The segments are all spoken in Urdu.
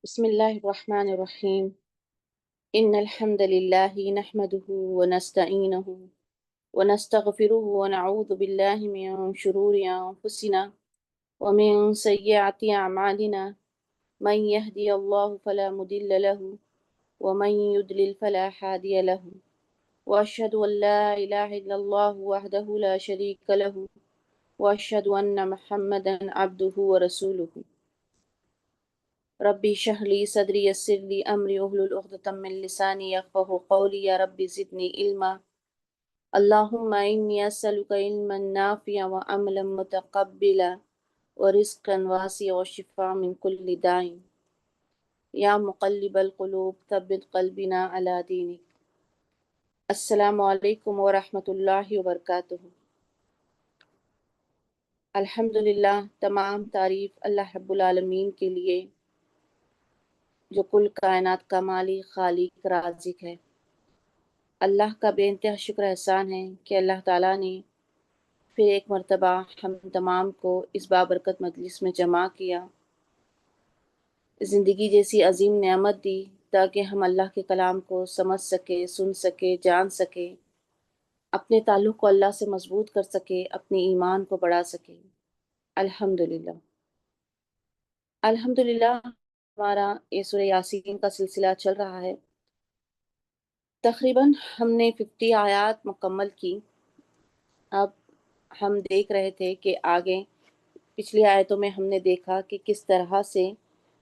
بسم الله الرحمن الرحيم. إن الحمد لله نحمده ونستعينه ونستغفره ونعوذ بالله من شرور أنفسنا ومن سيئات أعمالنا. من يهدي الله فلا مضل له ومن يضلل فلا هادي له. وأشهد أن لا إله إلا الله وحده لا شريك له وأشهد أن محمدا عبده ورسوله. ربي اشرح لي صدري يسر لي أمري واحلل عقدة من لساني يفقهوا قولي. يا ربي زدني علما. اللهم إني أسألك علما نافعا وعملا متقبلا ورزقا واسعا وشفاء من كل داء. يا مقلب القلوب ثبت قلبنا على دينك. السلام علیکم ورحمۃ اللہ وبرکاتہ. الحمدللہ، تمام تعریف اللہ رب العالمین کے لیے جو کل کائنات کا مالک، خالق، رازق ہے. اللہ کا بے انتہا شکر احسان ہے کہ اللہ تعالیٰ نے پھر ایک مرتبہ ہم تمام کو اس بابرکت مجلس میں جمع کیا، زندگی جیسی عظیم نعمت دی تاکہ ہم اللہ کے کلام کو سمجھ سکے، سن سکے، جان سکے، اپنے تعلق کو اللہ سے مضبوط کر سکے، اپنے ایمان کو بڑھا سکے. الحمدللہ. الحمدللہ ہمارا یہ سورہ یاسین کا سلسلہ چل رہا ہے. تقریباً ہم نے 50 آیات مکمل کی. اب ہم دیکھ رہے تھے کہ آگے پچھلی آیتوں میں ہم نے دیکھا کہ کس طرح سے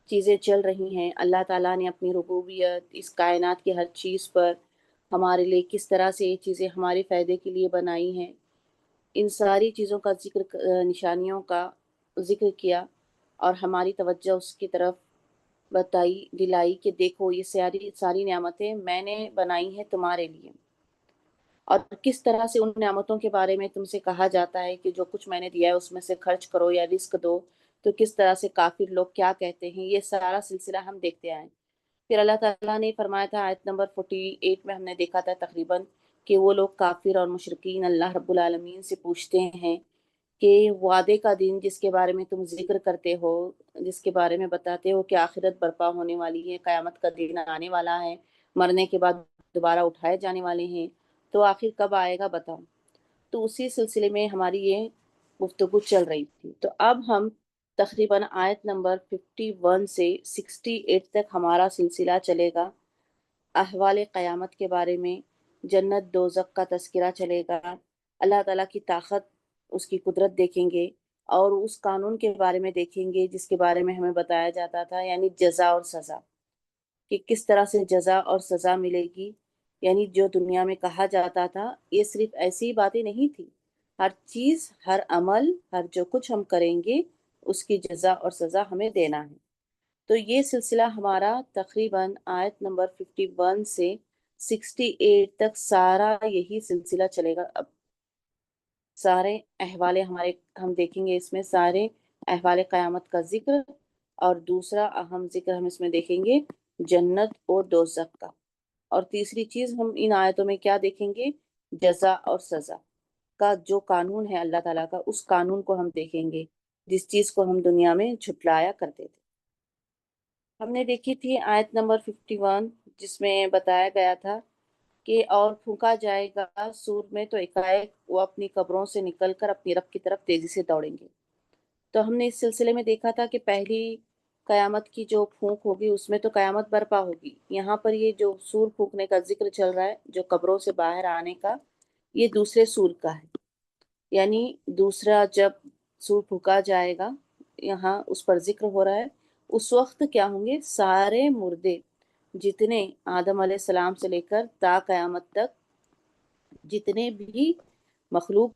چیزیں چل رہی ہیں. اللہ تعالیٰ نے اپنی ربوبیت اس کائنات کی ہر چیز پر ہمارے لیے کس طرح سے یہ چیزیں ہمارے فائدے کے لیے بنائی ہیں. ان ساری چیزوں کا ذکر، نشانیوں کا ذکر کیا اور ہماری توجہ اس کی طرف بتائی، دلائی کہ دیکھو یہ ساری نعمتیں میں نے بنائی ہیں تمہارے لیے. اور کس طرح سے ان نعمتوں کے بارے میں تم سے کہا جاتا ہے کہ جو کچھ میں نے دیا ہے اس میں سے خرچ کرو یا رزق دو، تو کس طرح سے کافر لوگ کیا کہتے ہیں. یہ سارا سلسلہ ہم دیکھتے آئے. پھر اللہ تعالیٰ نے فرمایا تھا آیت نمبر 48 میں ہم نے دیکھا تھا تقریباً کہ وہ لوگ کافر اور مشرکین اللہ رب العالمین سے پوچھتے ہیں کہ وعدے کا دن جس کے بارے میں تم ذکر کرتے ہو، جس کے بارے میں بتاتے ہو کہ آخرت برپا ہونے والی ہے، قیامت کا دن آنے والا ہے، مرنے کے بعد دوبارہ اٹھائے جانے والے ہیں، تو آخر کب آئے گا بتاؤ. تو اسی سلسلے میں ہماری یہ گفتگو چل رہی تھی. تو اب ہم تقریباً آیت نمبر 51 سے 68 تک ہمارا سلسلہ چلے گا. احوال قیامت کے بارے میں، جنت دوزخ کا تذکرہ چلے گا، اللہ تعالیٰ کی طاقت، اس کی قدرت دیکھیں گے، اور اس قانون کے بارے میں دیکھیں گے جس کے بارے میں ہمیں بتایا جاتا تھا، یعنی جزا اور سزا، کہ کس طرح سے جزا اور سزا ملے گی. یعنی جو دنیا میں کہا جاتا تھا یہ صرف ایسی باتیں نہیں تھی، ہر چیز، ہر عمل، ہر جو کچھ ہم کریں گے اس کی جزا اور سزا ہمیں دینا ہے. تو یہ سلسلہ ہمارا تقریباً آیت نمبر 51 سے 68 تک سارا یہی سلسلہ چلے گا. اب سارے احوال ہمارے ہم دیکھیں گے، اس میں سارے احوال قیامت کا ذکر، اور دوسرا اہم ذکر ہم اس میں دیکھیں گے جنت اور دوزخ کا. اور تیسری چیز ہم ان آیتوں میں کیا دیکھیں گے؟ جزا اور سزا کا جو قانون ہے اللہ تعالیٰ کا، اس قانون کو ہم دیکھیں گے جس چیز کو ہم دنیا میں جھٹلایا کرتے تھے. ہم نے دیکھی تھی آیت نمبر 51 جس میں بتایا گیا تھا کہ اور پھونکا جائے گا سور میں تو ایک وہ اپنی قبروں سے نکل کر اپنی رب کی طرف تیزی سے دوڑیں گے. تو ہم نے اس سلسلے میں دیکھا تھا کہ پہلی قیامت کی جو پھونک ہوگی اس میں تو قیامت برپا ہوگی. یہاں پر یہ جو سور پھونکنے کا ذکر چل رہا ہے، جو قبروں سے باہر آنے کا، یہ دوسرے سور کا ہے. یعنی دوسرا جب سور پھونکا جائے گا، یہاں اس پر ذکر ہو رہا ہے، اس وقت کیا ہوں گے؟ سارے مردے، جتنے آدم علیہ السلام سے لے کر تا قیامت تک جتنے بھی مخلوق،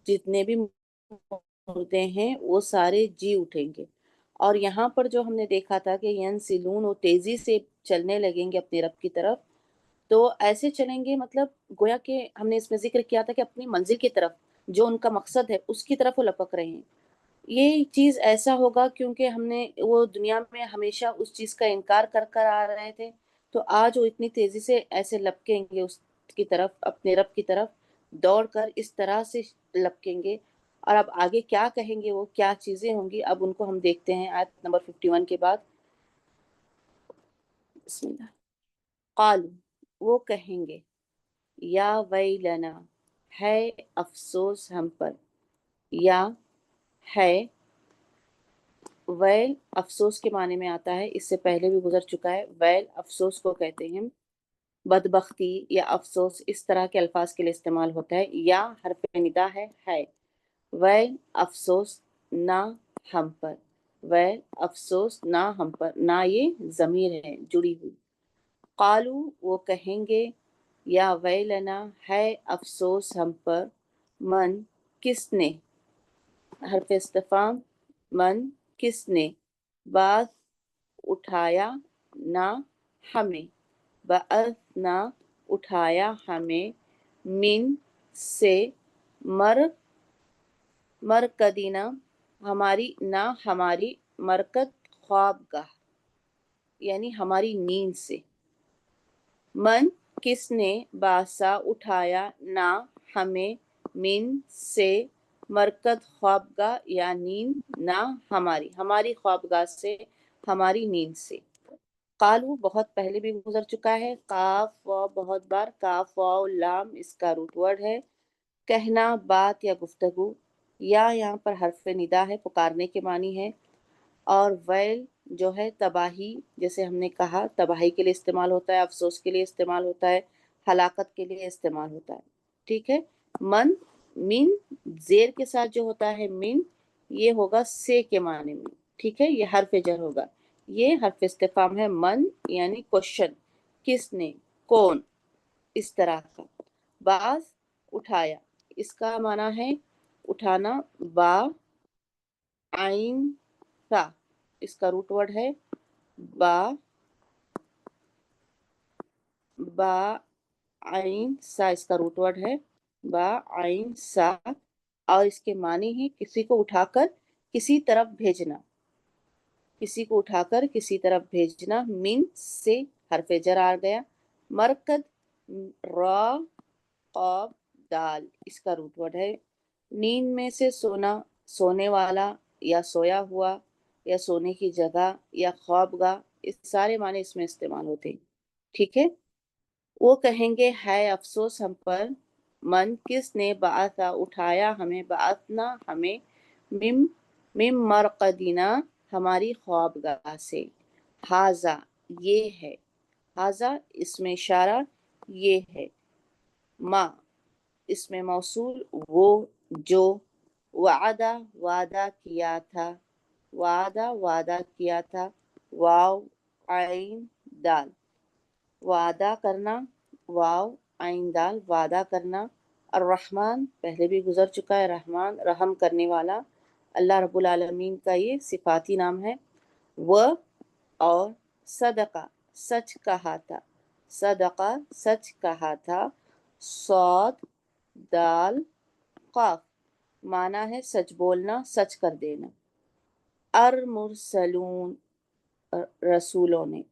جتنے بھی مردے ہیں، وہ سارے جی اٹھیں گے. اور یہاں پر جو ہم نے دیکھا تھا کہ ینسلون، وہ تیزی سے چلنے لگیں گے اپنے رب کی طرف. تو ایسے چلیں گے، مطلب گویا کہ ہم نے اس میں ذکر کیا تھا کہ اپنی منزل کی طرف، جو ان کا مقصد ہے اس کی طرف وہ لپک رہے ہیں. یہ چیز ایسا ہوگا کیونکہ ہم نے وہ دنیا میں ہمیشہ اس چیز کا انکار کر کر آ رہے تھے، تو آج وہ اتنی تیزی سے ایسے لپکیں گے اس کی طرف، اپنے رب کی طرف دوڑ کر اس طرح سے لپکیں گے. اور اب آگے کیا کہیں گے، وہ کیا چیزیں ہوں گی، اب ان کو ہم دیکھتے ہیں آیت نمبر 51 کے بعد. بسم اللہ. قالو وہ کہیں گے یا ویلنا ہے افسوس ہم پر، یا ہے ویل افسوس کے معنی میں آتا ہے، اس سے پہلے بھی گزر چکا ہے. ویل افسوس کو کہتے ہیں، بدبختی یا افسوس اس طرح کے الفاظ کے لیے استعمال ہوتا ہے. یا حرف ندا ہے ویل افسوس نہ ہم پر، ویل افسوس نہ ہم پر، نہ یہ ضمیر ہے جڑی ہوئی. قالو وہ کہیں گے یا ویلنا ہے افسوس ہم پر، من کس نے، حرف استفہام، من کس نے، بعد اٹھایا نہ ہمیں، بعثنا اٹھایا ہمیں، من سے، مرکدینا ہماری، نہ ہماری، مرکد خواب گاہ یعنی ہماری نیند سے. من کس نے، باسا اٹھایا، نہ ہمیں، من سے، مرکد خوابگاہ یا نیند، نہ ہماری، ہماری خوابگاہ سے، ہماری نیند سے. قالو بہت پہلے بھی گزر چکا ہے. کاف و بہت بار، کاف و لام اس کا روٹ ورڈ ہے، کہنا، بات یا گفتگو. یا یہاں پر حرف ندا ہے، پکارنے کے معنی ہے. اور ویل جو ہے تباہی، جیسے ہم نے کہا تباہی کے لیے استعمال ہوتا ہے، افسوس کے لیے استعمال ہوتا ہے، ہلاکت کے لیے استعمال ہوتا ہے. ٹھیک ہے. من زیر کے ساتھ جو ہوتا ہے من، یہ ہوگا سے کے معنی میں. ٹھیک ہے، یہ حرف جر ہوگا. یہ حرف استفہام ہے. من یعنی کوشچن، کس نے، کون، اس طرح کا. بعض اٹھایا، اس کا معنی ہے اٹھانا، با عین سا اس کا روٹ ورڈ ہے، با عین سا اس کا روٹ ورڈ ہے، با عین سا. اور اس کے معنی ہے کسی کو اٹھا کر کسی طرف بھیجنا، کسی کو اٹھا کر کسی طرف بھیجنا. من سے حرف جر آ گیا. مرکد را قاب دال اس کا روٹ ورڈ ہے. نیند میں سے سونا، سونے والا یا سویا ہوا یا سونے کی جگہ یا خوابگاہ، اس سارے معنی اس میں استعمال ہوتے ہیں. ٹھیک ہے. وہ کہیں گے ہے افسوس ہم پر، من کس نے، بعثا اٹھایا ہمیں، بعثنا ہمیں، مم مرقدینا ہماری خوابگاہ سے. ہاذا یہ ہے، ہاذا اس میں اشارہ، یہ ہے. ما اس میں موصول، وہ جو. وعدہ وعدہ کیا تھا، وعدہ وعدہ کیا تھا. واو عین دال وعدہ کرنا، واو عین دال وعدہ کرنا. الرحمن پہلے بھی گزر چکا ہے، رحمان رحم کرنے والا. اللہ رب العالمین کا یہ صفاتی نام ہے. وہ اور صدقہ سچ کہا تھا، صدقہ سچ کہا تھا. صاد دال قاف معنی ہے سچ بولنا، سچ کر دینا. المرسلون رسولوں نے،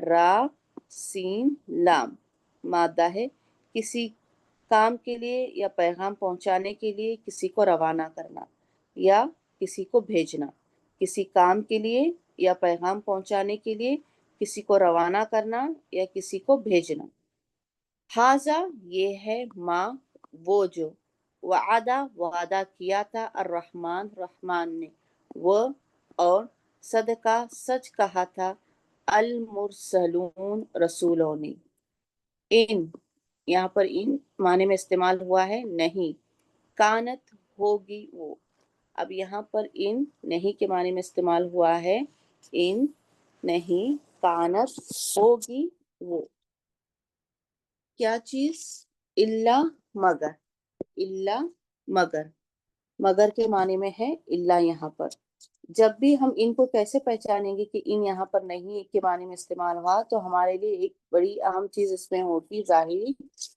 را سین لام مادہ ہے، کسی کام کے لیے یا پیغام پہنچانے کے لیے کسی کو روانہ کرنا یا کسی کو بھیجنا. کسی کام کے لیے یا پیغام پہنچانے کے لیے کسی کو روانہ کرنا یا کسی کو بھیجنا. ہاذا یہ ہے، ما وہ جو. وعدہ وعدہ کیا تھا، الرحمن رحمان نے، وہ اور صدقہ سچ کہا تھا، المرسلون رسولوں نے. ان یہاں پر ان معنی میں استعمال ہوا ہے نہیں، کانت ہوگی وہ. اب یہاں پر ان نہیں کے معنی میں استعمال ہوا ہے، ان نہیں، کانت ہوگی وہ. کیا چیز، اللہ مگر، اللہ مگر، مگر کے معنی میں ہے اللہ. یہاں پر جب بھی ہم ان کو کیسے پہچانیں گے کہ ان یہاں پر نہیں کے معنی میں استعمال ہوا، تو ہمارے لیے ایک بڑی اہم چیز اس میں ہوتی ظاہری،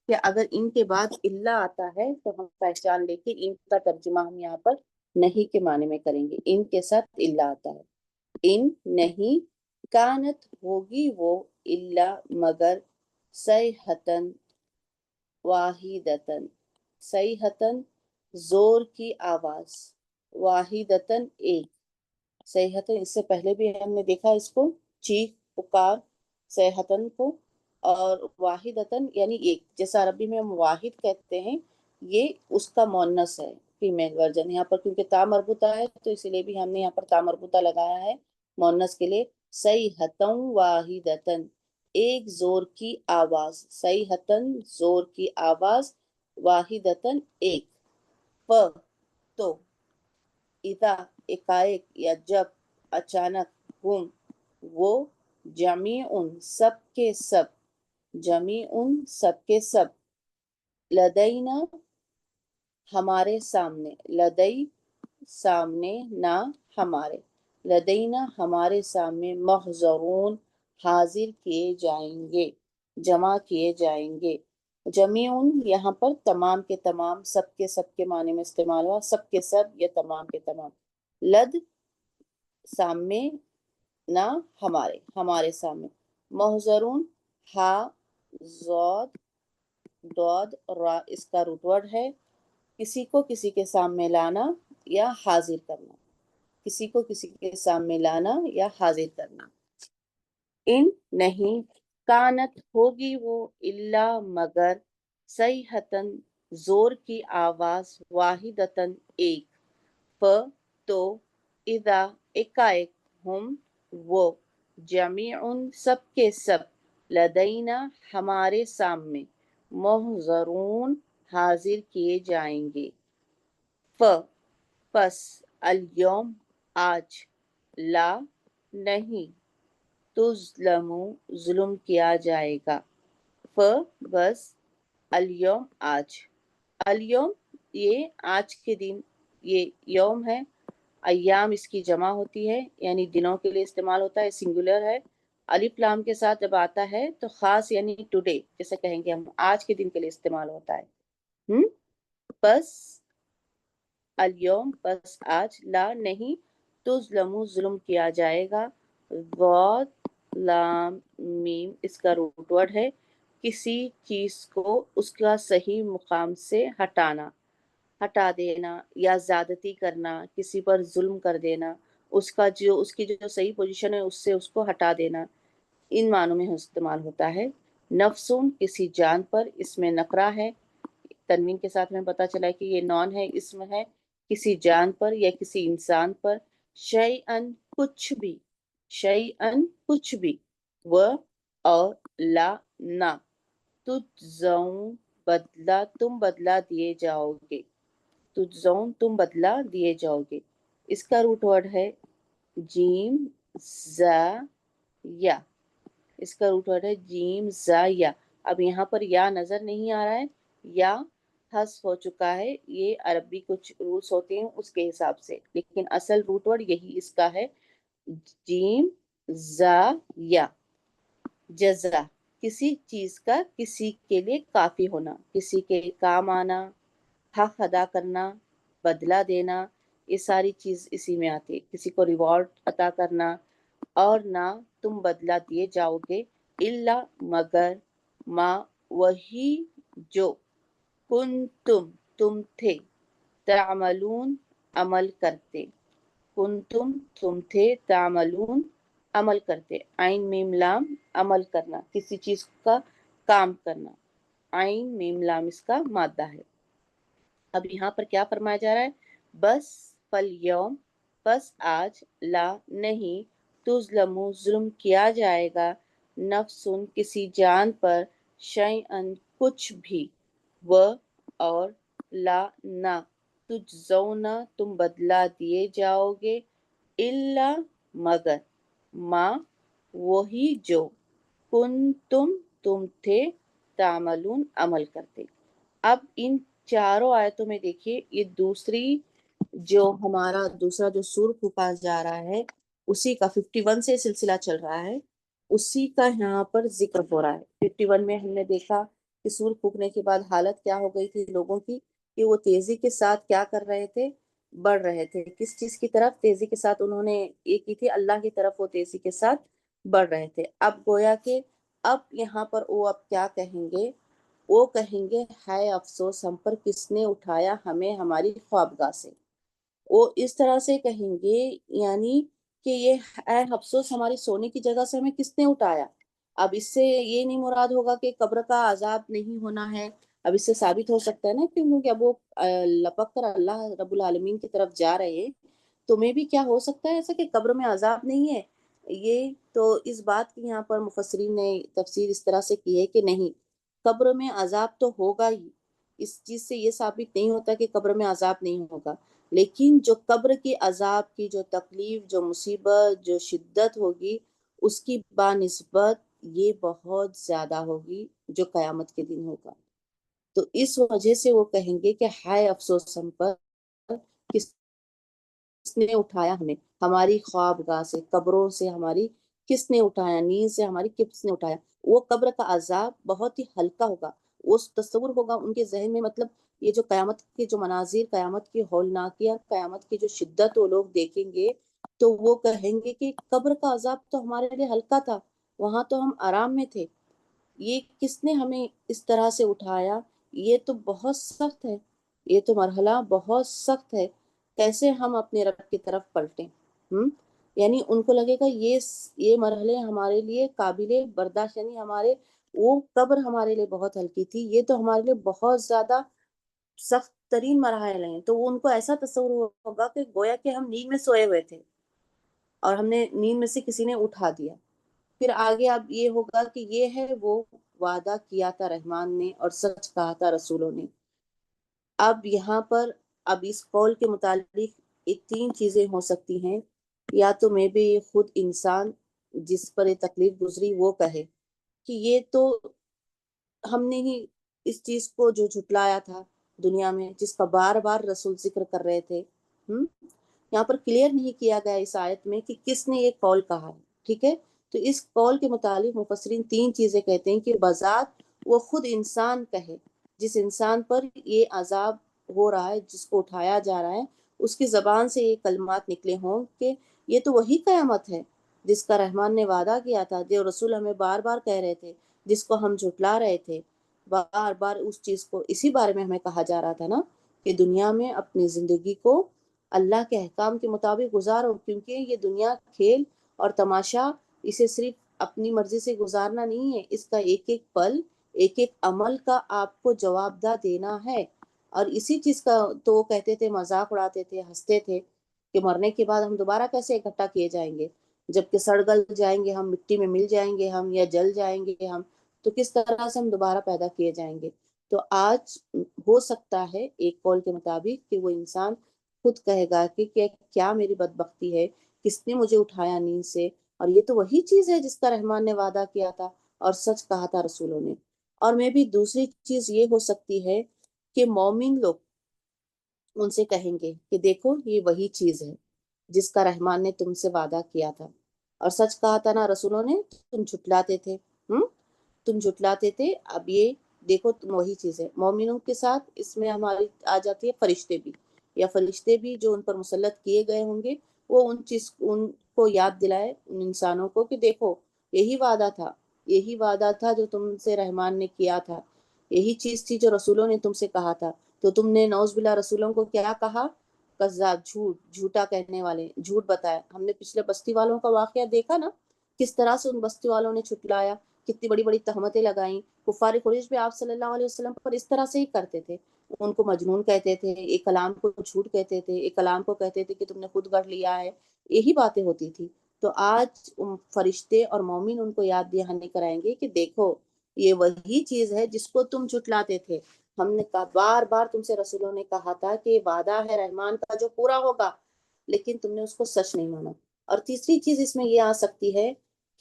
کہ اگر ان کے بعد اللہ آتا ہے تو ہم پہچان لیں کہ ان کا ترجمہ ہم یہاں پر نہیں کے معنی میں کریں گے. ان کے ساتھ اللہ آتا ہے. ان نہیں، کانت ہوگی وہ، اللہ مگر، صیحتن واحدتن، صیحتن زور کی آواز، واحدتن ایک. صیحتن اس سے پہلے بھی ہم نے دیکھا اس کو چیخ پکار صحتن کو، اور واحدتن یعنی ایک، جیسا عربی میں ہم واحد کہتے ہیں، یہ اس کا مؤنث ہے، فیمیل ورژن یہاں پر، کیونکہ تا مربوطہ ہے تو اسی لیے بھی ہم نے یہاں پر تا مربوطہ لگایا ہے مؤنث کے لیے۔ صیحتن واحدتن، ایک زور کی آواز، صیحتن زور کی آواز، واحدتن ایک۔ ف تو، اذا ایک یا جب، اچانک، ہم وہ، جمیعن سب کے سب، جمیعن سب کے سب، لدینا ہمارے سامنے، لدئی سامنے، نہ ہمارے، لدینا ہمارے سامنے، محضرون حاضر کیے جائیں گے، جمع کیے جائیں گے۔ جمیعن یہاں پر تمام کے تمام، سب کے معنی میں استعمال ہوا، سب کے سب یا تمام کے تمام۔ لد سامنے، نہ ہمارے، ہمارے سامنے۔ محضرون ہا، زود، دود، را اس کا روٹ ورڈ ہے، کسی کو کسی کے سامنے لانا یا حاضر کرنا، کسی کو کسی کے سامنے لانا یا حاضر کرنا۔ ان نہیں، کانت ہوگی وہ، الا مگر، صیحتن زور کی آواز، واحدتن ایک۔ ف تو، اذا ایک، ہم وہ، جمیعن سب کے سب، لدینا ہمارے سامنے، محضرون حاضر کیے جائیں گے۔ ف پس، الیوم آج، لا نہیں، تظلم ظلم کیا جائے گا۔ ف بس، الیوم آج، الیوم یہ آج کے دن، یہ یوم ہے، ایام اس کی جمع ہوتی ہے، یعنی دنوں کے لیے استعمال ہوتا ہے، سنگولر ہے۔ الف لام کے ساتھ جب آتا ہے تو خاص یعنی ٹوڈے جیسے کہیں گے ہم، آج کے دن کے لیے استعمال ہوتا ہے۔ بس الیوم بس آج، لا نہیں، تظلم ظلم کیا جائے گا، ضاد لام میم اس کا روٹ ورڈ ہے، کسی چیز کو اس کا صحیح مقام سے ہٹانا، ہٹا دینا یا زیادتی کرنا، کسی پر ظلم کر دینا، اس کی جو صحیح پوزیشن ہے اس سے اس کو ہٹا دینا، ان معنوں میں استعمال ہوتا ہے۔ نفسون کسی جان پر، اس میں نکرہ ہے، تنوین کے ساتھ میں پتا چلا کہ یہ نون ہے، اسم ہے، کسی جان پر یا کسی انسان پر، شیئن کچھ بھی، شیئن کچھ بھی، و اور لا نہ، تجزون بدلہ تم بدلہ دیے جاؤ گے، تجزون تم بدلہ دیے جاؤ گے، اس کا روٹ ورڈ ہے جیم زا یا، اس کا روٹ ورڈ ہے جیم زا یا۔ اب یہاں پر یا نظر نہیں آ رہا ہے، یا حذف ہو چکا ہے، یہ عربی کچھ رولز ہوتے ہیں اس کے حساب سے، لیکن اصل روٹ ورڈ یہی اس کا ہے، جیم زا یا۔ جزا کسی چیز کا کسی کے لیے کافی ہونا، کسی کے کام آنا، حق ادا کرنا، بدلہ دینا، یہ ساری چیز اسی میں آتی ہے، کسی کو ریوارڈ عطا کرنا، اور نہ تم بدلہ دیے جاؤ گے، الا مگر، ما وہی جو، کنتم تم تھے، تعملون عمل کرتے، کنتم تم تھے، تعملون عمل کرتے، عین میم لام عمل کرنا، کسی چیز کا کام کرنا، عین میم لام اس کا مادہ ہے۔ اب یہاں پر کیا فرمایا جا رہا ہے، بس فالیوم بس آج، لا نہیں، تظلم ظلم کیا جائے گا، نفسن کسی جان پر، شیئن کچھ بھی، و اور لا نہ، تجزون تم بدلہ دیے جاؤ گے، الا مگر، ما وہی جو، کنتم تم تھے، تعملون عمل کرتے۔ اب ان چاروں آیتوں میں دیکھیے، یہ دوسری جو ہمارا دوسرا جو سور پھونکا جا رہا ہے اسی کا 51 سے سلسلہ چل رہا ہے، اسی کا یہاں پر ذکر ہو رہا ہے۔ 51 میں ہم نے دیکھا کہ سور پھونکنے کے بعد حالت کیا ہو گئی تھی لوگوں کی، کہ وہ تیزی کے ساتھ کیا کر رہے تھے، بڑھ رہے تھے، کس چیز کی طرف، تیزی کے ساتھ انہوں نے یہ کی تھی، اللہ کی طرف وہ تیزی کے ساتھ بڑھ رہے تھے۔ اب گویا کہ اب یہاں پر وہ اب کیا کہیں گے، وہ کہیں گے ہائے افسوس ہم پر کس نے اٹھایا ہمیں ہماری خوابگاہ سے، وہ اس طرح سے کہیں گے، یعنی کہ یہ اے افسوس ہماری سونے کی جگہ سے ہمیں کس نے اٹھایا، اب اس سے یہ نہیں مراد ہوگا کہ قبر کا عذاب نہیں ہونا ہے، اب اس سے ثابت ہو سکتا ہے نا کیونکہ اب وہ لپک کر اللہ رب العالمین کی طرف جا رہے ہیں، تمہیں بھی کیا ہو سکتا ہے ایسا کہ قبر میں عذاب نہیں ہے؟ یہ تو اس بات کی یہاں پر مفسرین نے تفسیر اس طرح سے کی ہے کہ نہیں، قبر میں عذاب تو ہوگا ہی، اس چیز سے یہ ثابت نہیں ہوتا کہ قبر میں عذاب نہیں ہوگا، لیکن جو قبر کی عذاب کی جو تکلیف، جو مصیبت، جو شدت ہوگی، اس کی بانسبت یہ بہت زیادہ ہوگی جو قیامت کے دن ہوگا۔ تو اس وجہ سے وہ کہیں گے کہ ہائے افسوس ہم پر، کس نے اٹھایا ہمیں ہماری خوابگاہ سے، قبروں سے ہماری کس نے اٹھایا، نیند سے ہماری کس نے اٹھایا۔ وہ قبر کا عذاب بہت ہی ہلکا ہوگا، وہ تصور ہوگا ان کے ذہن میں، مطلب یہ جو قیامت کے جو مناظر، قیامت کی ہولناکیاں، قیامت کی جو شدت وہ لوگ دیکھیں گے تو وہ کہیں گے کہ قبر کا عذاب تو ہمارے لیے ہلکا تھا، وہاں تو ہم آرام میں تھے، یہ کس نے ہمیں اس طرح سے اٹھایا، یہ تو بہت سخت ہے، یہ تو مرحلہ بہت سخت ہے، کیسے ہم اپنے رب کی طرف پلٹیں۔ یعنی ان کو لگے گا یہ مرحلے ہمارے لیے قابل برداشت، یعنی ہمارے وہ قبر ہمارے لیے بہت ہلکی تھی، یہ تو ہمارے لیے بہت زیادہ سخت ترین مراحل ہیں، تو وہ ان کو ایسا تصور ہوگا کہ گویا کہ ہم نیند میں سوئے ہوئے تھے اور ہم نے نیند میں سے کسی نے اٹھا دیا۔ پھر آگے اب یہ ہوگا کہ یہ ہے وہ وعدہ کیا تھا رحمان نے اور سچ کہا تھا رسولوں نے۔ اب یہاں پر اب اس قول کے متعلق ایک تین چیزیں ہو سکتی ہیں، یا تو میں بھی خود انسان جس پر یہ تکلیف گزری وہ کہے کہ یہ تو ہم نے ہی اس چیز کو جو جھٹلایا تھا دنیا میں، جس کا بار بار رسول ذکر کر رہے تھے۔ یہاں پر کلیئر نہیں کیا گیا اس آیت میں کہ کس نے یہ قول کہا ہے، ٹھیک ہے؟ تو اس قول کے متعلق مفسرین تین چیزیں کہتے ہیں کہ بذات وہ خود انسان کہے، جس انسان پر یہ عذاب ہو رہا ہے، جس کو اٹھایا جا رہا ہے، اس کی زبان سے یہ کلمات نکلے ہوں کہ یہ تو وہی قیامت ہے جس کا رحمان نے وعدہ کیا تھا، جو رسول ہمیں بار بار کہہ رہے تھے، جس کو ہم جھٹلا رہے تھے، بار بار اس چیز کو، اسی بارے میں ہمیں کہا جا رہا تھا نا کہ دنیا میں اپنی زندگی کو اللہ کے احکام کے مطابق گزارو، کیونکہ یہ دنیا کھیل اور تماشا، اسے صرف اپنی مرضی سے گزارنا نہیں ہے، اس کا ایک ایک پل، ایک ایک عمل کا آپ کو جواب دہ دینا ہے۔ اور اسی چیز کا تو وہ کہتے تھے، مذاق اڑاتے تھے، ہنستے تھے کہ مرنے کے بعد ہم دوبارہ کیسے اکٹھا کیے جائیں گے، جبکہ سڑ گل جائیں گے ہم، مٹی میں مل جائیں گے ہم، یا جل جائیں گے ہم، تو کس طرح سے ہم دوبارہ پیدا کیے جائیں گے۔ تو آج ہو سکتا ہے ایک قول کے مطابق کہ وہ انسان خود کہے گا کہ کیا میری بدبختی ہے، کس نے مجھے اٹھایا نیند سے، اور یہ تو وہی چیز ہے جس کا رحمان نے وعدہ کیا تھا اور سچ کہا تھا رسولوں نے۔ اور میں بھی دوسری چیز یہ ہو سکتی ہے کہ مومن لوگ ان سے کہیں گے کہ دیکھو یہ وہی چیز ہے جس کا رحمان نے تم سے وعدہ کیا تھا اور سچ کہا تھا نا رسولوں نے، تم جھٹلاتے تھے، تم جھٹلاتے تھے، اب یہ دیکھو تم وہی چیز ہے۔ مومنوں کے ساتھ اس میں ہماری آ جاتی ہے فرشتے بھی، یا فرشتے بھی جو ان پر مسلط کیے گئے ہوں گے، وہ ان کو یاد دلائے ان انسانوں کو کہ دیکھو یہی وعدہ تھا، یہی وعدہ تھا جو تم سے رحمان نے کیا تھا، یہی چیز تھی جو رسولوں نے تم سے کہا تھا، تو تم نے نعوذ باللہ رسولوں کو کیا کہا؟ کذاب، جھوٹا کہنے والے، جھوٹ بتایا۔ ہم نے پچھلے بستی والوں کا واقعہ دیکھا نا، کس طرح سے ان بستی والوں نے چھٹلایا، کتنی بڑی بڑی تہمتیں لگائیں۔ کفار قریش بھی آپ صلی اللہ علیہ وسلم پر اس طرح سے ہی کرتے تھے، ان کو مجنون کہتے تھے، ایک کلام کو جھوٹ کہتے تھے، ایک کلام کو کہتے تھے کہ تم نے خود گڑھ لیا ہے، یہی باتیں ہوتی تھی۔ تو آج فرشتے اور مومن ان کو یاد دہانی کرائیں گے کہ دیکھو یہ وہی چیز ہے جس کو تم جھٹلاتے تھے، ہم نے کہا بار بار تم سے رسولوں نے کہا تھا کہ یہ وعدہ ہے رحمان کا جو پورا ہوگا، لیکن تم نے اس کو سچ نہیں مانا۔ اور تیسری چیز اس میں یہ آ سکتی ہے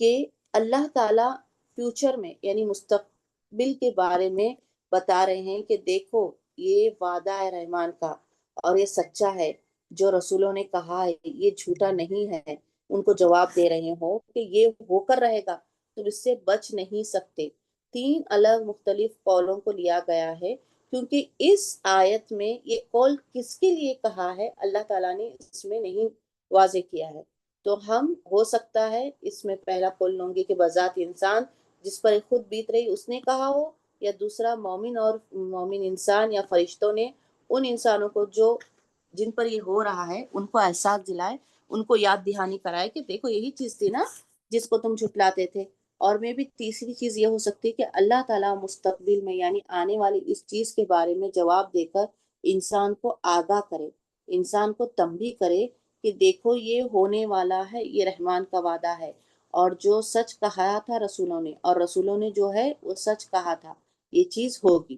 کہ اللہ تعالیٰ فیوچر میں یعنی مستقبل کے بارے میں بتا رہے ہیں کہ دیکھو یہ وعدہ ہے رحمان کا اور یہ سچا ہے، جو رسولوں نے کہا ہے یہ جھوٹا نہیں ہے، ان کو جواب دے رہے ہو کہ یہ ہو کر رہے گا، تم اس سے بچ نہیں سکتے۔ تین الگ مختلف قولوں کو لیا گیا ہے، کیونکہ اس آیت میں یہ قول کس کے لیے کہا ہے اللہ تعالیٰ نے اس میں نہیں واضح کیا ہے۔ تو ہم ہو سکتا ہے اس میں پہلا قول لوں گے کہ بذات انسان جس پر خود بیت رہی اس نے کہا ہو، یا دوسرا مومن اور مومن انسان یا فرشتوں نے ان انسانوں کو جو جن پر یہ ہو رہا ہے ان کو احساس دلائے، ان کو یاد دہانی کرائے کہ دیکھو یہی چیز تھی نا جس کو تم جھٹلاتے تھے، اور میں بھی تیسری چیز یہ ہو سکتی ہے کہ اللہ تعالیٰ مستقبل میں یعنی آنے والی اس چیز کے بارے میں جواب دے کر انسان کو آگاہ کرے، انسان کو تنبیہ کرے کہ دیکھو یہ ہونے والا ہے، یہ رحمان کا وعدہ ہے، اور جو سچ کہا تھا رسولوں نے، اور رسولوں نے جو ہے وہ سچ کہا تھا، یہ چیز ہوگی۔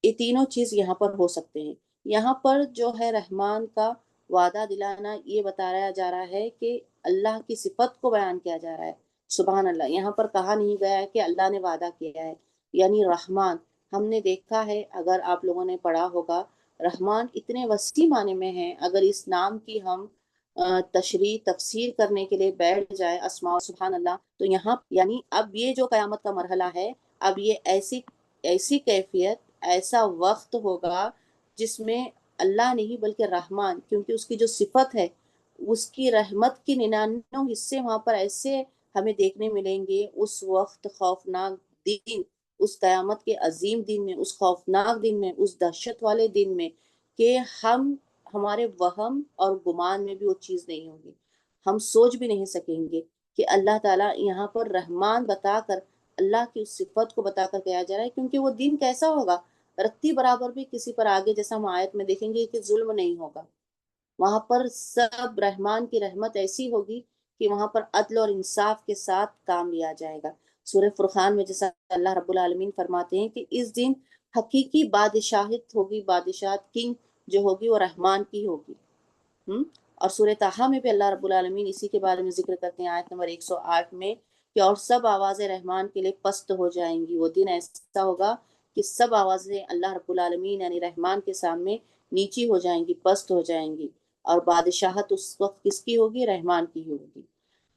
یہ تینوں چیز یہاں پر ہو سکتے ہیں۔ یہاں پر جو ہے رحمان کا وعدہ دلانا، یہ بتایا جا رہا ہے کہ اللہ کی صفت کو بیان کیا جا رہا ہے۔ سبحان اللہ، یہاں پر کہا نہیں گیا ہے کہ اللہ نے وعدہ کیا ہے، یعنی رحمان۔ ہم نے دیکھا ہے، اگر آپ لوگوں نے پڑھا ہوگا، رحمان اتنے وسیع معنی میں ہیں، اگر اس نام کی ہم تشریح تفسیر کرنے کے لیے بیٹھ جائے، اسماء سبحان اللہ، تو یہاں یعنی اب یہ جو قیامت کا مرحلہ ہے، اب یہ ایسی ایسی کیفیت، ایسا وقت ہوگا جس میں اللہ نہیں بلکہ رحمان، کیونکہ اس کی جو صفت ہے، اس کی رحمت کی 99 حصے وہاں پر ایسے ہمیں دیکھنے ملیں گے اس وقت، خوفناک دن، اس قیامت کے عظیم دن میں، اس خوفناک دن میں، اس دہشت والے دن میں، کہ ہمارے وہم اور گمان میں بھی وہ چیز نہیں ہوگی، ہم سوچ بھی نہیں سکیں گے کہ اللہ تعالیٰ یہاں پر رحمان بتا کر، اللہ کی اس صفت کو بتا کر کہا جا رہا ہے، کیونکہ وہ دن کیسا ہوگا، رتی برابر بھی کسی پر آگے، جیسا ہم آیت میں دیکھیں گے کہ ظلم نہیں ہوگا، وہاں پر سب رحمان کی رحمت ایسی ہوگی کہ وہاں پر عدل اور انصاف کے ساتھ کام لیا جائے گا۔ سورہ فرقان میں جیسا اللہ رب العالمین فرماتے ہیں کہ اس دن حقیقی بادشاہت ہوگی، بادشاہت کنگ جو ہوگی وہ رحمان کی ہوگی۔ اور سورہ طٰہٰ میں بھی اللہ رب العالمین اسی کے بارے میں ذکر کرتے ہیں، آیت نمبر 108 میں، کہ اور سب آوازیں رحمان کے لیے پست ہو جائیں گی۔ وہ دن ایسا ہوگا کہ سب آوازیں اللہ رب العالمین یعنی رحمان کے سامنے نیچی ہو جائیں گی، پست ہو جائیں گی، اور بادشاہت اس وقت کس کی ہوگی؟ رحمان کی ہوگی۔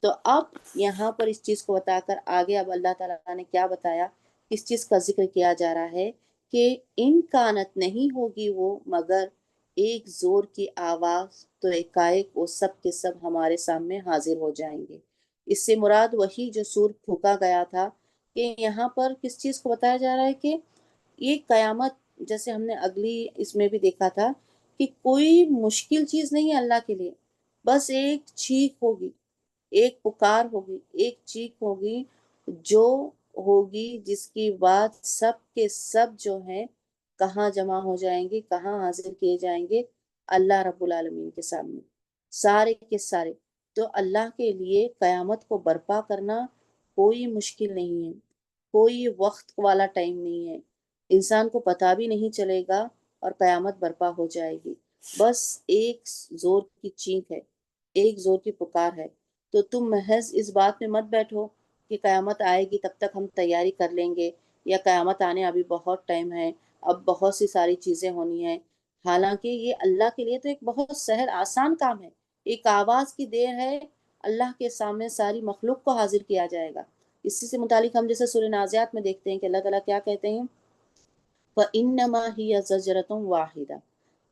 تو اب یہاں پر اس چیز کو بتا کر آگے اب اللہ تعالیٰ نے کیا بتایا، اس چیز کا ذکر کیا جا رہا ہے کہ ان کانت نہیں ہوگی وہ مگر ایک زور کی آواز، تو ایک وہ سب کے سب ہمارے سامنے حاضر ہو جائیں گے۔ اس سے مراد وہی جو سور پھونکا گیا تھا، کہ یہاں پر کس چیز کو بتایا جا رہا ہے کہ یہ قیامت، جیسے ہم نے اگلی اس میں بھی دیکھا تھا کہ کوئی مشکل چیز نہیں ہے اللہ کے لیے، بس ایک چیخ ہوگی، ایک پکار ہوگی، ایک چیخ ہوگی جو ہوگی، جس کی بات سب کے سب جو ہیں کہاں جمع ہو جائیں گے، کہاں حاضر کیے جائیں گے؟ اللہ رب العالمین کے سامنے، سارے کے سارے۔ تو اللہ کے لیے قیامت کو برپا کرنا کوئی مشکل نہیں ہے، کوئی وقت والا ٹائم نہیں ہے، انسان کو پتہ بھی نہیں چلے گا اور قیامت برپا ہو جائے گی۔ بس ایک زور کی چیخ ہے، ایک زور کی پکار ہے۔ تو تم محض اس بات میں مت بیٹھو کہ قیامت آئے گی تب تک ہم تیاری کر لیں گے، یا قیامت آنے ابھی بہت ٹائم ہے، اب بہت سی ساری چیزیں ہونی ہیں۔ حالانکہ یہ اللہ کے لیے تو ایک بہت سہل آسان کام ہے، ایک آواز کی دیر ہے، اللہ کے سامنے ساری مخلوق کو حاضر کیا جائے گا۔ اسی سے متعلق ہم جیسے سورہ نازعات میں دیکھتے ہیں کہ اللہ تعالیٰ کیا کہتے ہیں، فَإِنَّمَا هِيَ زَجْرَةٌ وَاحِدَةٌ،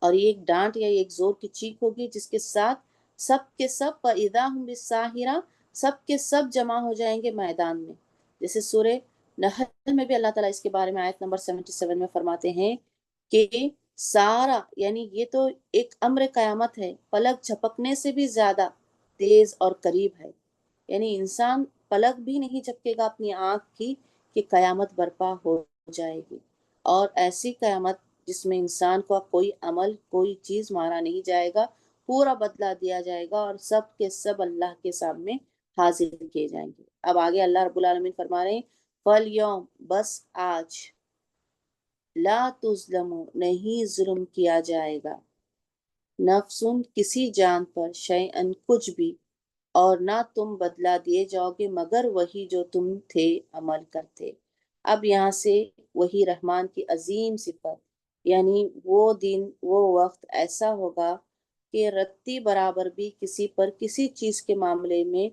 اور یہ ایک ڈانٹ یا ایک زور کی چیخ ہوگی جس کے ساتھ سب کے سب فَإِذَا هُمْ بِالسَّاهِرَةِ، سب کے سب جمع ہو جائیں گے میدان میں۔ جیسے سورہ نحل میں بھی اللہ تعالیٰ اس کے بارے میں آیت نمبر 77 میں فرماتے ہیں کہ سارا، یعنی یہ تو ایک امر قیامت ہے، پلک جھپکنے سے بھی زیادہ تیز اور قریب ہے، یعنی انسان پلک بھی نہیں جھپکے گا اپنی آنکھ کی کہ قیامت برپا ہو جائے گی، اور ایسی قیامت جس میں انسان کو کوئی عمل، کوئی چیز مارا نہیں جائے گا، پورا بدلہ دیا جائے گا، اور سب کے سب اللہ کے سامنے حاضر کیے جائیں گے۔ اب آگے اللہ رب العالمین فرما رہے ہیں، فَالْيَوْمَ، بس آج، لا تظلم، نہیں ظلم کیا جائے گا، نفسن، کسی جان پر، شیئن، کچھ بھی، اور نہ تم بدلہ دیے جاؤ گے مگر وہی جو تم تھے عمل کرتے۔ اب یہاں سے وہی رحمان کی عظیم صفت، یعنی وہ دن، وہ وقت ایسا ہوگا کہ رتی برابر بھی کسی پر کسی چیز کے معاملے میں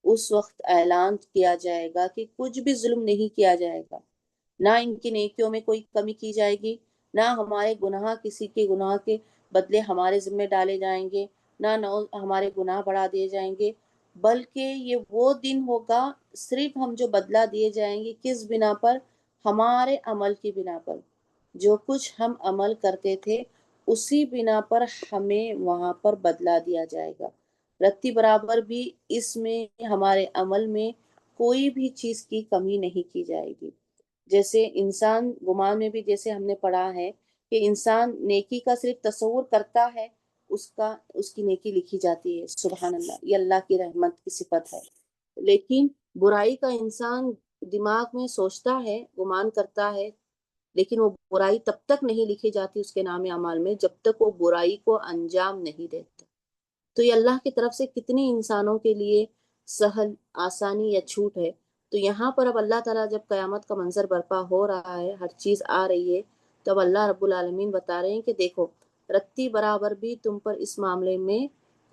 اس وقت اعلان کیا جائے گا کہ کچھ بھی ظلم نہیں کیا جائے گا، نہ ان کی نیکیوں میں کوئی کمی کی جائے گی، نہ ہمارے گناہ، کسی کے گناہ کے بدلے ہمارے ذمہ ڈالے جائیں گے، نہ ہمارے گناہ بڑھا دیے جائیں گے، بلکہ یہ وہ دن ہوگا صرف ہم جو بدلہ دیے جائیں گے کس بنا پر؟ ہمارے عمل کی بنا پر، جو کچھ ہم عمل کرتے تھے اسی بنا پر ہمیں وہاں پر بدلہ دیا جائے گا۔ رتی برابر بھی اس میں ہمارے عمل میں کوئی بھی چیز کی کمی نہیں کی جائے گی۔ جیسے انسان گمان میں بھی جیسے ہم نے پڑھا ہے کہ انسان نیکی کا صرف تصور کرتا ہے، اس کی نیکی لکھی جاتی ہے۔ سبحان اللہ، یہ اللہ کی رحمت کی صفت ہے۔ لیکن برائی کا انسان دماغ میں سوچتا ہے، گمان کرتا ہے، لیکن وہ برائی تب تک نہیں لکھی جاتی اس کے نام اعمال میں جب تک وہ برائی کو انجام نہیں دیتا۔ تو یہ اللہ کی طرف سے کتنی انسانوں کے لیے سہل، آسانی یا چھوٹ ہے۔ تو یہاں پر اب اللہ تعالیٰ جب قیامت کا منظر برپا ہو رہا ہے، ہر چیز آ رہی ہے، تب اللہ رب العالمین بتا رہے ہیں کہ دیکھو، رتی برابر بھی تم پر اس معاملے میں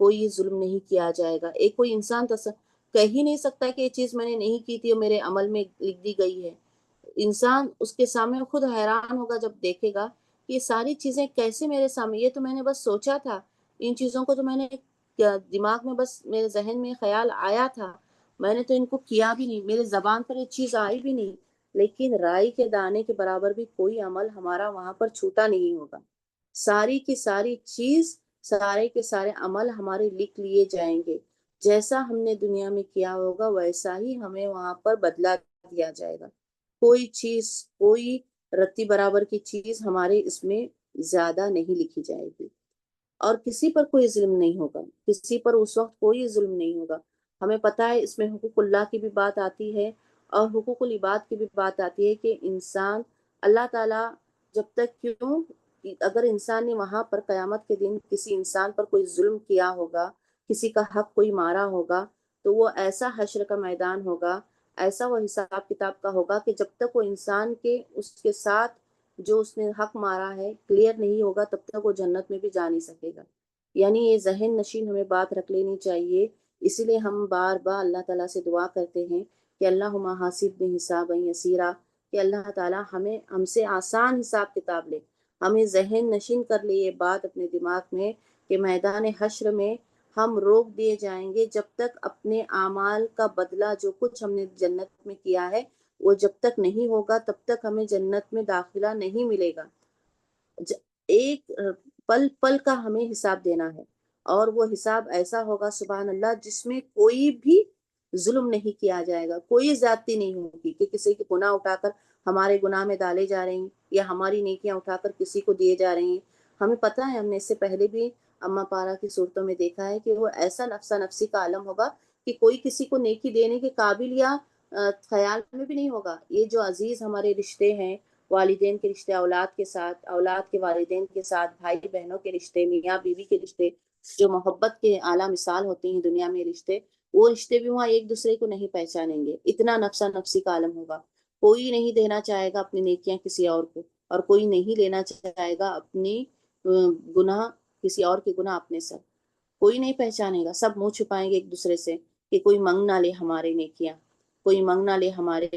کوئی ظلم نہیں کیا جائے گا۔ ایک کوئی انسان کہہ ہی نہیں سکتا کہ یہ چیز میں نے نہیں کی تھی اور میرے عمل میں لکھ دی گئی ہے۔ انسان اس کے سامنے خود حیران ہوگا جب دیکھے گا کہ یہ ساری چیزیں کیسے میرے سامنے، یہ تو میں نے بس سوچا تھا، ان چیزوں کو تو میں نے دماغ میں بس میرے ذہن میں خیال آیا تھا، میں نے تو ان کو کیا بھی نہیں، میرے زبان پر یہ چیز آئی بھی نہیں، لیکن رائی کے دانے کے برابر بھی کوئی عمل ہمارا وہاں پر چھوٹا نہیں ہوگا۔ ساری کی ساری چیز، سارے کے سارے عمل ہمارے لکھ لیے جائیں گے۔ جیسا ہم نے دنیا میں کیا ہوگا ویسا ہی ہمیں وہاں پر بدلا دیا جائے گا۔ کوئی چیز، کوئی رتی برابر کی چیز ہمارے اس میں زیادہ نہیں لکھی جائے گی، اور کسی پر کوئی ظلم نہیں ہوگا، کسی پر اس وقت کوئی ظلم نہیں ہوگا۔ ہمیں پتہ ہے اس میں حقوق اللہ کی بھی بات آتی ہے اور حقوق العباد کی بھی بات آتی ہے کہ انسان، اللہ تعالیٰ جب تک کیوں، اگر انسان نے وہاں پر قیامت کے دن کسی انسان پر کوئی ظلم کیا ہوگا، کسی کا حق کوئی مارا ہوگا، تو وہ ایسا حشر کا میدان ہوگا، ایسا وہ حساب کتاب کا ہوگا کہ جب تک وہ انسان کے اس کے ساتھ جو اس نے حق مارا ہے کلیئر نہیں ہوگا تب تک وہ جنت میں بھی جا نہیں سکے گا۔ یعنی یہ ذہن نشین ہمیں بات رکھ لینی چاہیے۔ اسی لیے ہم بار بار اللہ تعالیٰ سے دعا کرتے ہیں کہ اللہم حاسبنی حسابا یسیرا، کہ اللہ تعالیٰ ہم سے آسان حساب کتاب لے، ہمیں ذہن نشین کر لے یہ بات اپنے دماغ میں کہ میدان حشر میں ہم روک دیے جائیں گے جب تک اپنے اعمال کا بدلہ جو کچھ ہم نے جنت میں کیا ہے وہ جب تک نہیں ہوگا تب تک ہمیں جنت میں داخلہ نہیں ملے گا۔ ایک پل پل کا ہمیں حساب دینا ہے، اور وہ حساب ایسا ہوگا سبحان اللہ جس میں کوئی بھی ظلم نہیں کیا جائے گا، کوئی زیادتی نہیں ہوگی کہ کسی کے گناہ اٹھا کر ہمارے گناہ میں ڈالے جا رہے ہیں یا ہماری نیکیاں اٹھا کر کسی کو دیے جا رہے ہیں۔ ہمیں پتہ ہے، ہم نے اس سے پہلے بھی اما پارا کی صورتوں میں دیکھا ہے کہ وہ ایسا نفسا نفسی کا عالم ہوگا کہ کوئی کسی کو نیکی دینے کے قابل یا خیال میں بھی نہیں ہوگا۔ یہ جو عزیز ہمارے رشتے ہیں، والدین کے رشتے اولاد کے ساتھ، اولاد کے والدین کے ساتھ، بھائی بہنوں کے رشتے، میاں بیوی کے رشتے، جو محبت کے اعلیٰ مثال ہوتے ہیں دنیا میں رشتے، وہ رشتے بھی وہاں ایک دوسرے کو نہیں پہچانیں گے۔ اتنا نفسا نفسی کا عالم ہوگا، کوئی نہیں دینا چاہے گا اپنی نیکیاں کسی اور کو، اور کوئی نہیں لینا چاہے گا اپنی گناہ، کسی اور کے گناہ اپنے سر، کوئی نہیں پہچانے گا۔ سب منہ چھپائیں گے ایک دوسرے سے کہ کوئی منگ نہ لے ہمارے نیکیاں، کوئی منگ نہ لے ہمارے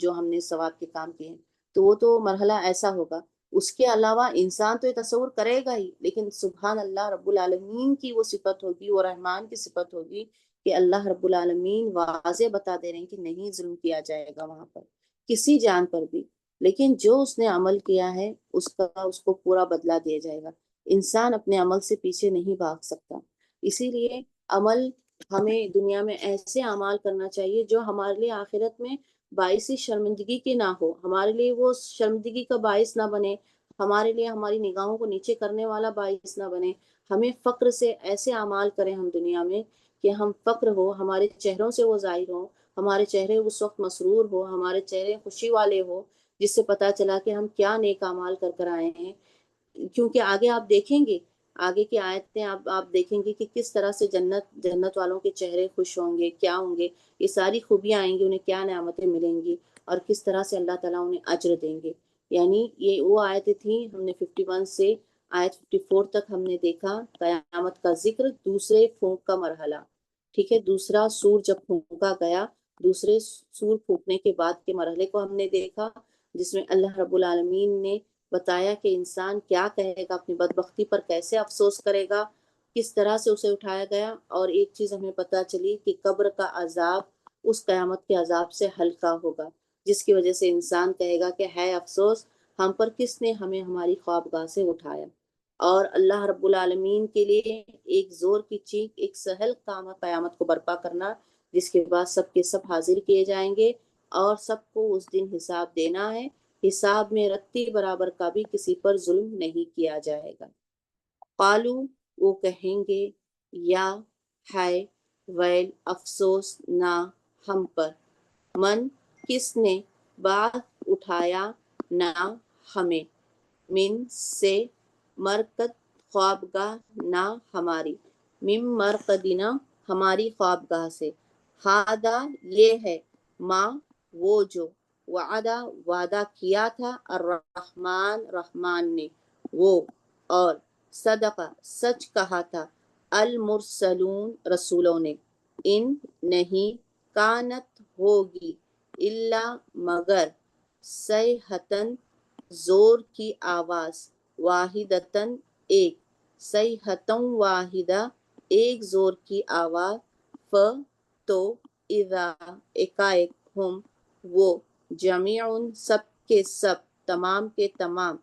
جو ہم نے ثواب کے کام کیے ہیں۔ تو وہ تو مرحلہ ایسا ہوگا۔ اس کے علاوہ انسان تو یہ تصور کرے گا ہی، لیکن سبحان اللہ رب العالمین کی وہ صفت ہوگی، وہ رحمان کی صفت ہوگی کہ اللہ رب العالمین واضح بتا دے رہے ہیں کہ نہیں ظلم کیا جائے گا وہاں پر کسی جان پر بھی، لیکن جو اس نے عمل کیا ہے اس کو پورا بدلہ دیا جائے گا۔ انسان اپنے عمل سے پیچھے نہیں بھاگ سکتا، اسی لیے عمل، ہمیں دنیا میں ایسے اعمال کرنا چاہیے جو ہمارے لیے آخرت میں باعث شرمندگی کے نہ ہو، ہمارے لیے وہ شرمندگی کا باعث نہ بنے، ہمارے لیے ہماری نگاہوں کو نیچے کرنے والا باعث نہ بنے۔ ہمیں فقر سے ایسے اعمال کریں ہم دنیا میں کہ ہم فقر ہو، ہمارے چہروں سے وہ ظاہر ہو، ہمارے چہرے اس وقت مسرور ہو، ہمارے چہرے خوشی والے ہو، جس سے پتہ چلا کہ ہم کیا نیک اعمال کر کر آئے ہیں۔ کیونکہ آگے آپ دیکھیں گے، آگے کی آیتیں آپ دیکھیں گے کہ کس طرح سے جنت والوں کے چہرے خوش ہوں گے، کیا ہوں گے، یہ ساری خوبیاں آئیں گی، انہیں کیا نعمتیں ملیں گی، اور کس طرح سے اللہ تعالیٰ انہیں اجر دیں گے۔ یعنی یہ وہ آیتیں تھیں، ہم نے 51 سے آیت 54 تک ہم نے دیکھا قیامت کا ذکر، دوسرے پھونک کا مرحلہ، ٹھیک ہے، دوسرا سور جب پھونکا گیا، دوسرے سور پھونکنے کے بعد کے مرحلے کو ہم نے دیکھا، جس میں اللہ رب العالمین نے بتایا کہ انسان کیا کہے گا، اپنی بدبختی پر کیسے افسوس کرے گا، کس طرح سے اسے اٹھایا گیا۔ اور ایک چیز ہمیں پتہ چلی کہ قبر کا عذاب اس قیامت کے عذاب سے ہلکا ہوگا، جس کی وجہ سے انسان کہے گا کہ ہے افسوس، ہم پر کس نے ہمیں ہماری خوابگاہ سے اٹھایا۔ اور اللہ رب العالمین کے لیے ایک زور کی چیخ، ایک سہل کام ہے قیامت کو برپا کرنا، جس کے بعد سب کے سب حاضر کیے جائیں گے اور سب کو اس دن حساب دینا ہے۔ حساب میں رتی برابر کا بھی کسی پر ظلم نہیں کیا جائے گا۔ قالو، وہ کہیں گے، یا ہائے، ویل، افسوس، نہ ہم پر، من، کس نے، بات اٹھایا، نہ ہمیں، من سے، مرکد، خوابگاہ، نہ ہماری، من مرقدنا، ہماری خوابگاہ سے، ہادہ، یہ ہے، ماں، وہ جو، وعدہ، وعدہ کیا تھا، الرحمن، رحمان نے، وہ، اور، صدقہ، سچ کہا تھا، المرسلون، رسولوں نے، ان، نہیں، کانت، ہوگی، الا، مگر، صیحتن، زور کی آواز، واحدتن، ایک، صیحتن واحدہ، ایک زور کی آواز، تو، اذا، ایک ہم، وہ، جمیعن، سب کے سب، تمام کے تمام،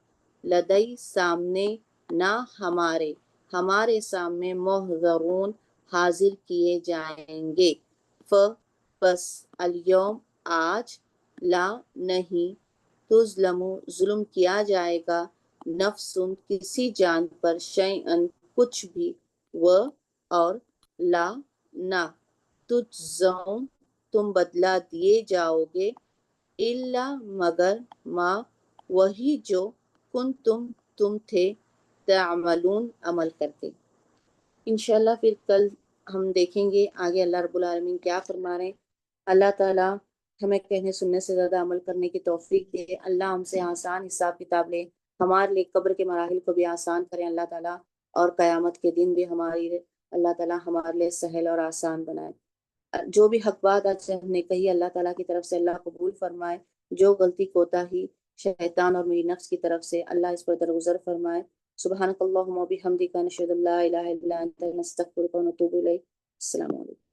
لدئی، سامنے، نہ ہمارے، ہمارے سامنے، محضرون، حاضر کیے جائیں گے، بس، الیوم، آج، لا، نہیں، تظلم، ظلم کیا جائے گا، نفس، کسی جان پر، شیئن، کچھ بھی، اور، لا، نہ، تجزون، تم بدلہ دیے جاؤ گے، الا، مگر، ما، وہی جو، تم تھے، تعملون، عمل کرتے۔ انشاءاللہ پھر کل ہم دیکھیں گے آگے اللہ رب العالمین کیا فرما رہے ہیں۔ اللہ تعالیٰ ہمیں کہنے سننے سے زیادہ عمل کرنے کی توفیق دے۔ اللہ ہم سے آسان حساب کتاب لے، ہمارے لیے قبر کے مراحل کو بھی آسان کریں اللہ تعالیٰ، اور قیامت کے دن بھی ہماری اللہ تعالیٰ ہمارے لیے سہل اور آسان بنائے۔ جو بھی حق بات آج ہم نے کہی اللہ تعالیٰ کی طرف سے اللہ قبول فرمائے، جو غلطی کوتاہی شیطان اور میری نفس کی طرف سے اللہ اس پر درگزر فرمائے۔ سبحانک اللہم و بحمدک، نشہد ان لا الہ الا انت، نستغفرک و نتوب الیک۔ السلام علیکم۔